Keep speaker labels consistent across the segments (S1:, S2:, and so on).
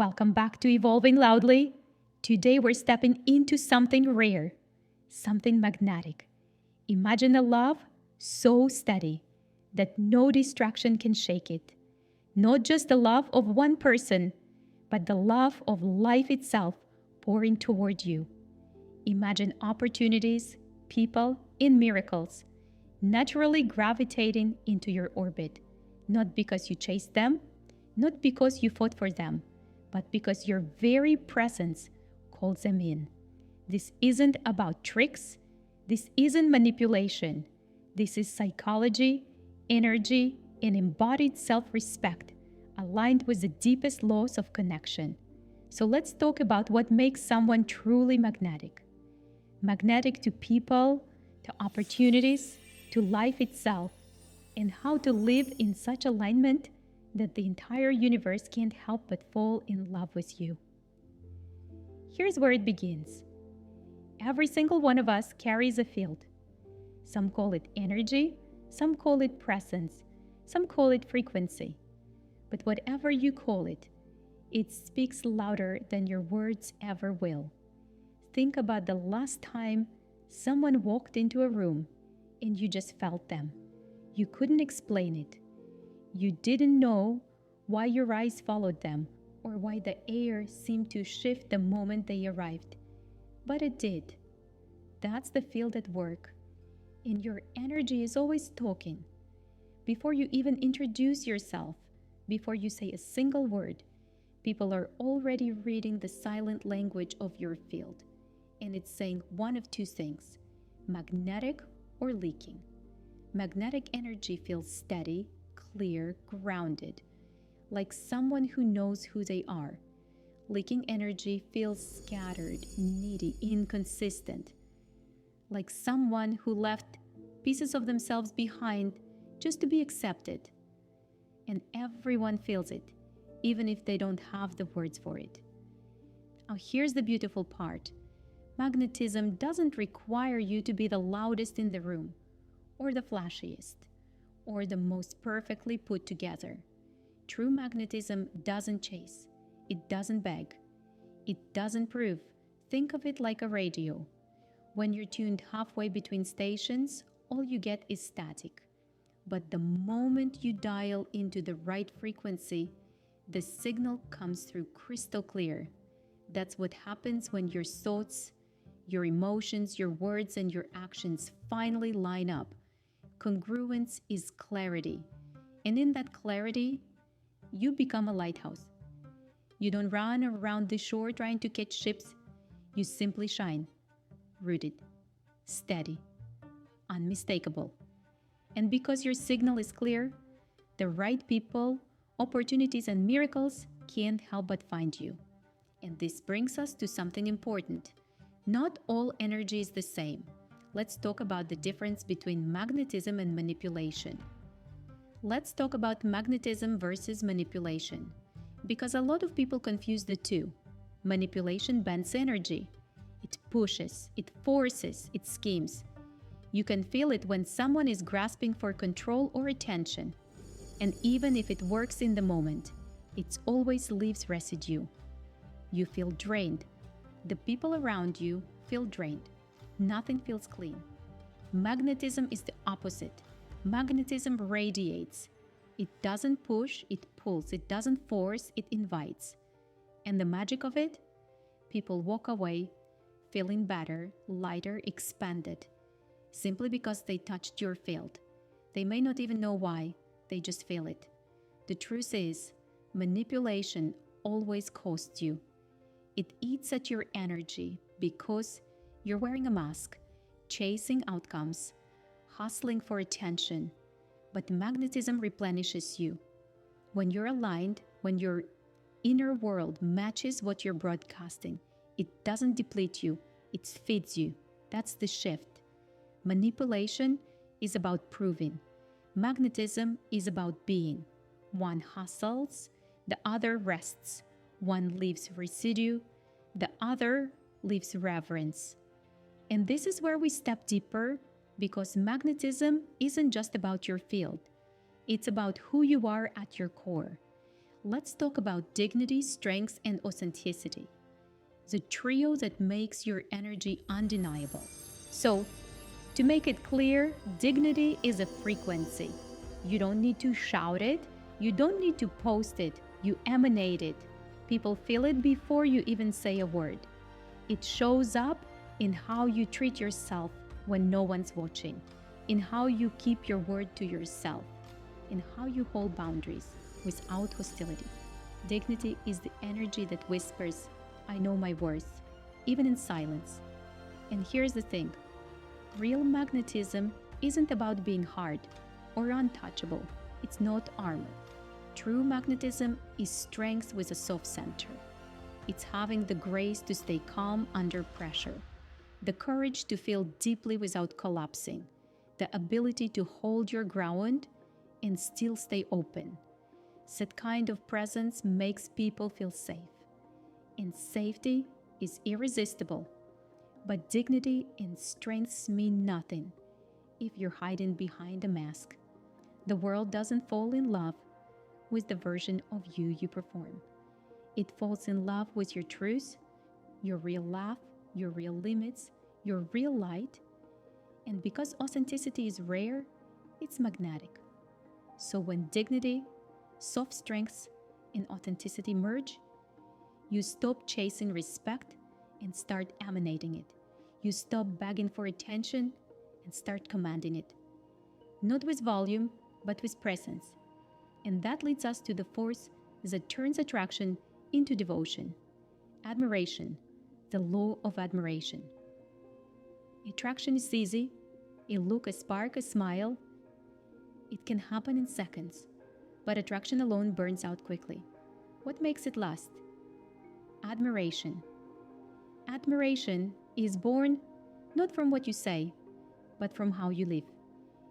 S1: Welcome back to Evolving Loudly. Today we're stepping into something rare, something magnetic. Imagine a love so steady that no distraction can shake it. Not just the love of one person, but the love of life itself pouring toward you. Imagine opportunities, people, and miracles naturally gravitating into your orbit, not because you chased them, not because you fought for them, but because your very presence calls them in. This isn't about tricks. This isn't manipulation. This is psychology, energy, and embodied self-respect aligned with the deepest laws of connection. So let's talk about what makes someone truly magnetic. Magnetic to people, to opportunities, to life itself, and how to live in such alignment that the entire universe can't help but fall in love with you. Here's where it begins. Every single one of us carries a field. Some call it energy, some call it presence, some call it frequency. But whatever you call it, it speaks louder than your words ever will. Think about the last time someone walked into a room and you just felt them. You couldn't explain it. You didn't know why your eyes followed them or why the air seemed to shift the moment they arrived. But it did. That's the field at work. And your energy is always talking. Before you even introduce yourself, before you say a single word, people are already reading the silent language of your field. And it's saying one of two things, magnetic or leaking. Magnetic energy feels steady, clear, grounded, like someone who knows who they are. Leaking energy feels scattered, needy, inconsistent, like someone who left pieces of themselves behind just to be accepted. And everyone feels it, even if they don't have the words for it. Now, here's the beautiful part. Magnetism doesn't require you to be the loudest in the room, or the flashiest, or the most perfectly put together. True magnetism doesn't chase. It doesn't beg. It doesn't prove. Think of it like a radio. When you're tuned halfway between stations, all you get is static. But the moment you dial into the right frequency, the signal comes through crystal clear. That's what happens when your thoughts, your emotions, your words, and your actions finally line up. Congruence is clarity. And in that clarity, you become a lighthouse. You don't run around the shore trying to catch ships. You simply shine, rooted, steady, unmistakable. And because your signal is clear, the right people, opportunities, and miracles can't help but find you. And this brings us to something important. Not all energy is the same. Let's talk about the difference between magnetism and manipulation. Let's talk about magnetism versus manipulation, because a lot of people confuse the two. Manipulation bends energy. It pushes, it forces, it schemes. You can feel it when someone is grasping for control or attention. And even if it works in the moment, it always leaves residue. You feel drained. The people around you feel drained. Nothing feels clean. Magnetism is the opposite. Magnetism radiates. It doesn't push, it pulls. It doesn't force, it invites. And the magic of it? People walk away feeling better, lighter, expanded, simply because they touched your field. They may not even know why, they just feel it. The truth is, manipulation always costs you. It eats at your energy because you're wearing a mask, chasing outcomes, hustling for attention. But magnetism replenishes you. When you're aligned, when your inner world matches what you're broadcasting, it doesn't deplete you, it feeds you. That's the shift. Manipulation is about proving. Magnetism is about being. One hustles, the other rests. One leaves residue, the other leaves reverence. And this is where we step deeper, because magnetism isn't just about your field. It's about who you are at your core. let's talk about dignity, strength, and authenticity, the trio that makes your energy undeniable. So, to make it clear, dignity is a frequency. You don't need to shout it, you don't need to post it, you emanate it. People feel it before you even say a word. It shows up in how you treat yourself when no one's watching, in how you keep your word to yourself, in how you hold boundaries without hostility. Dignity is the energy that whispers, I know my worth, even in silence. And here's the thing, real magnetism isn't about being hard or untouchable. It's not armor. True magnetism is strength with a soft center. It's having the grace to stay calm under pressure, the courage to feel deeply without collapsing, the ability to hold your ground and still stay open. That kind of presence makes people feel safe. And safety is irresistible. But dignity and strength mean nothing if you're hiding behind a mask. The world doesn't fall in love with the version of you perform. It falls in love with your truth, your real laugh, your real limits, your real light. And because authenticity is rare, it's magnetic. So when dignity, soft strength, and authenticity merge, you stop chasing respect and start emanating it. You stop begging for attention and start commanding it. Not with volume, but with presence. And that leads us to the force that turns attraction into devotion. Admiration, the law of admiration. Attraction is easy. A look, a spark, a smile. It can happen in seconds. But attraction alone burns out quickly. What makes it last? Admiration. Admiration is born not from what you say, but from how you live.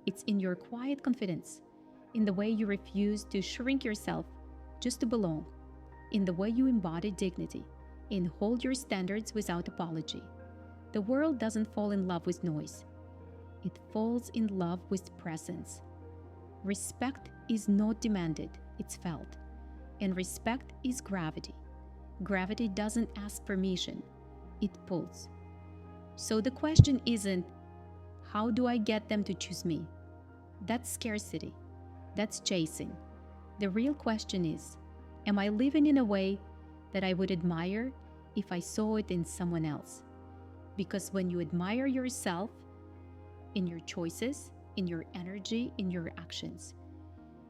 S1: It's in your quiet confidence, in the way you refuse to shrink yourself just to belong, in the way you embody dignity, and hold your standards without apology. The world doesn't fall in love with noise. It falls in love with presence. Respect is not demanded, it's felt. And respect is gravity. Gravity doesn't ask permission, it pulls. So the question isn't, how do I get them to choose me? That's scarcity. That's chasing. The real question is, am I living in a way that I would admire if I saw it in someone else? Because when you admire yourself, in your choices, in your energy, in your actions,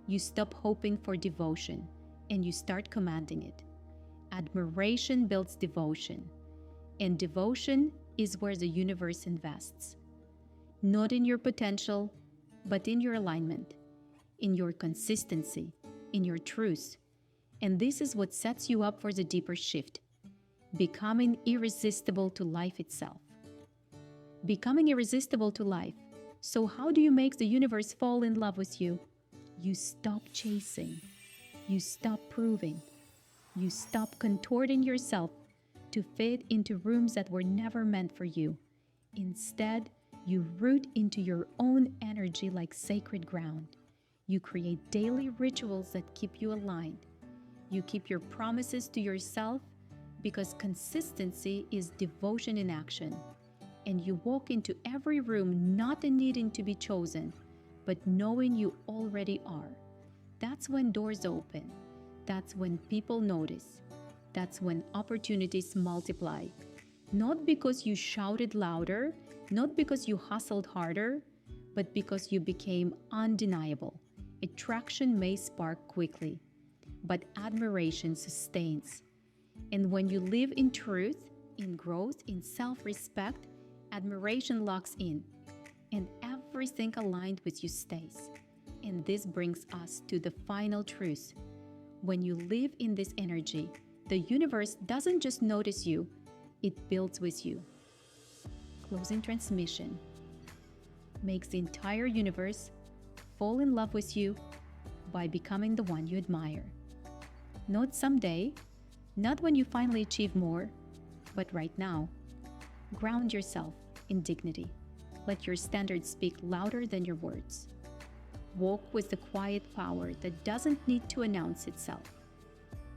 S1: you stop hoping for devotion and you start commanding it. Admiration builds devotion, and devotion is where the universe invests. Not in your potential, but in your alignment, in your consistency, in your truth. And this is what sets you up for the deeper shift, becoming irresistible to life itself. Becoming irresistible to life. So how do you make the universe fall in love with you? You stop chasing. You stop proving. You stop contorting yourself to fit into rooms that were never meant for you. Instead, you root into your own energy like sacred ground. You create daily rituals that keep you aligned. You keep your promises to yourself because consistency is devotion in action. And you walk into every room not needing to be chosen, but knowing you already are. That's when doors open. That's when people notice. That's when opportunities multiply. Not because you shouted louder, not because you hustled harder, but because you became undeniable. Attraction may spark quickly, but admiration sustains. And when you live in truth, in growth, in self-respect, admiration locks in, and everything aligned with you stays. And this brings us to the final truth. When you live in this energy, the universe doesn't just notice you, it builds with you. Closing transmission makes the entire universe fall in love with you by becoming the one you admire. Not someday, not when you finally achieve more, but right now. Ground yourself in dignity. Let your standards speak louder than your words. Walk with the quiet power that doesn't need to announce itself.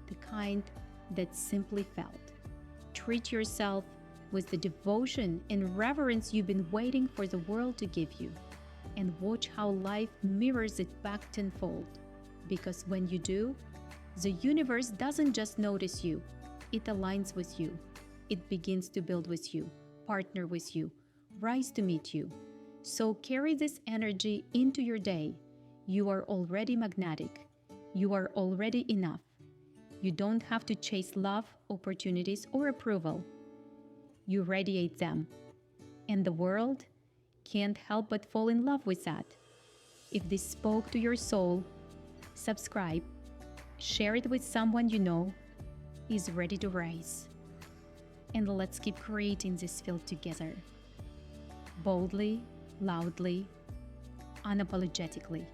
S1: the kind that simply felt. Treat yourself with the devotion and reverence you've been waiting for the world to give you, and watch how life mirrors it back tenfold. Because when you do, the universe doesn't just notice you, it aligns with you. It begins to build with you, partner with you, rise to meet you. So carry this energy into your day. You are already magnetic. You are already enough. You don't have to chase love, opportunities, or approval. You radiate them. And the world can't help but fall in love with that. If this spoke to your soul, subscribe, share it with someone you know is ready to rise. And let's keep creating this field together. Boldly, loudly, unapologetically.